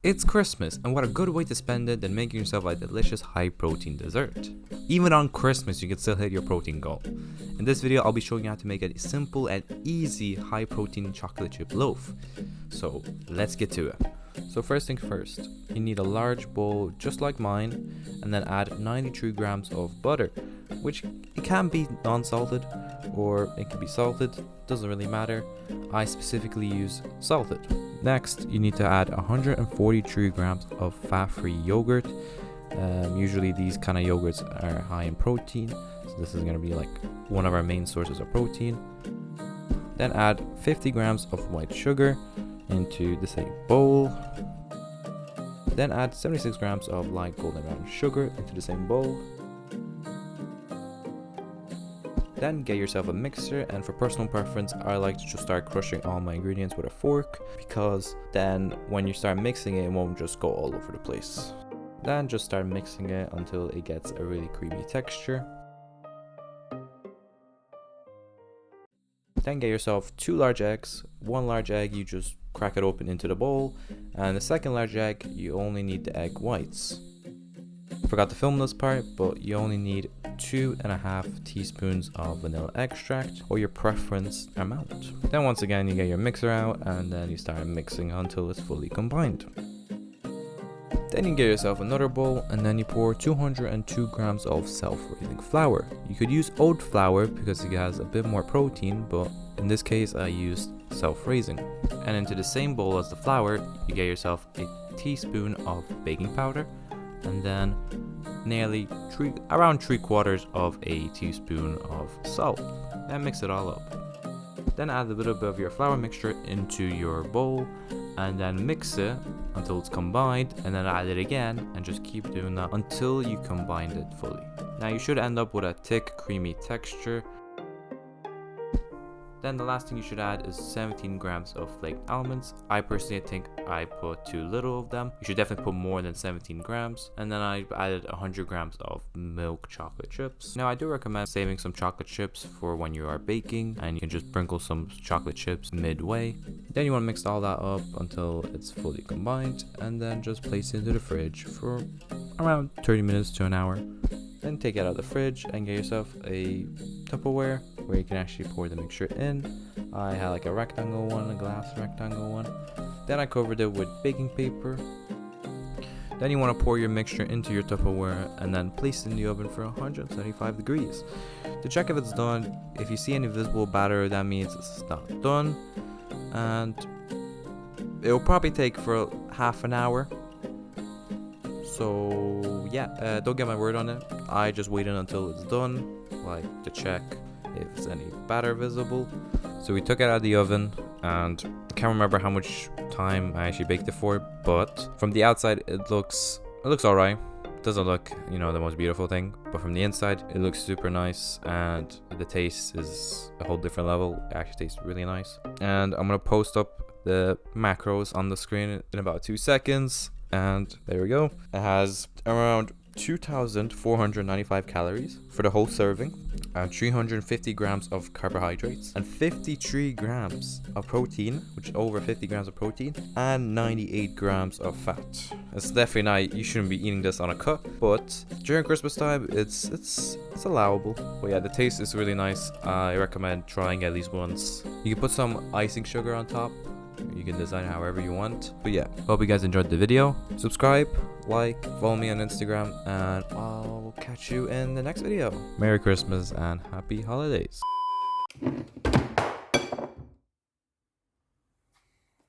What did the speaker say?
It's Christmas, and what a good way to spend it than making yourself a delicious high-protein dessert. Even on Christmas, you can still hit your protein goal. In this video, I'll be showing you how to make a simple and easy high-protein chocolate chip loaf. So, let's get to it. So first thing first, you need a large bowl just like mine, and then add 93 grams of butter, which it can be non-salted or it can be salted, doesn't really matter. I specifically use salted. Next, you need to add 143 grams of fat-free yogurt. Usually these kind of yogurts are high in protein, so this is going to be like one of our main sources of protein. Then add 50 grams of white sugar into the same bowl. Then add 76 grams of light golden brown sugar into the same bowl. Then get yourself a mixer, and for personal preference, I like to just start crushing all my ingredients with a fork, because then when you start mixing it, it won't just go all over the place. Then just start mixing it until it gets a really creamy texture. Then get yourself 2 large eggs. 1 large egg, you just crack it open into the bowl, and the second large egg, you only need the egg whites. Forgot to film this part, but you only need 2.5 teaspoons of vanilla extract, or your preference amount. Then once again, you get your mixer out, and then you start mixing until it's fully combined. Then you get yourself another bowl, and then you pour 202 grams of self-raising flour. You could use oat flour because it has a bit more protein, but in this case I used self-raising. And into the same bowl as the flour, you get yourself a teaspoon of baking powder, and then around 3/4 of a teaspoon of salt, and mix it all up. Then add a little bit of your flour mixture into your bowl, and then mix it until it's combined, and then add it again, and just keep doing that until you combine it fully. Now you should end up with a thick, creamy texture. Then the last thing you should add is 17 grams of flaked almonds. I personally think I put too little of them. You should definitely put more than 17 grams. And then I added 100 grams of milk chocolate chips. Now I do recommend saving some chocolate chips for when you are baking, and you can just sprinkle some chocolate chips midway. Then you want to mix all that up until it's fully combined, and then just place it into the fridge for around 30 minutes to an hour. Then take it out of the fridge and get yourself a Tupperware where you can actually pour the mixture in. I had like a rectangle one, a glass rectangle one. Then I covered it with baking paper. Then you want to pour your mixture into your Tupperware and then place it in the oven for 175 degrees. To check if it's done, if you see any visible batter, that means it's not done. And it will probably take for half an hour. So yeah, don't get my word on it. I just waited until it's done, like to check if there's any batter visible. So we took it out of the oven, and I can't remember how much time I actually baked it for, but from the outside it looks alright. It doesn't look, the most beautiful thing, but from the inside it looks super nice, and the taste is a whole different level. It actually tastes really nice. And I'm gonna post up the macros on the screen in about 2 seconds. And there we go. It has around 2,495 calories for the whole serving, and 350 grams of carbohydrates, and 53 grams of protein, which is over 50 grams of protein, and 98 grams of fat. It's definitely not, you shouldn't be eating this on a cut, but during Christmas time, it's allowable. But yeah, the taste is really nice. I recommend trying at least once. You can put some icing sugar on top. You can design it however you want. But yeah, hope you guys enjoyed the video. Subscribe, like, follow me on Instagram, and I'll catch you in the next video. Merry Christmas and happy holidays.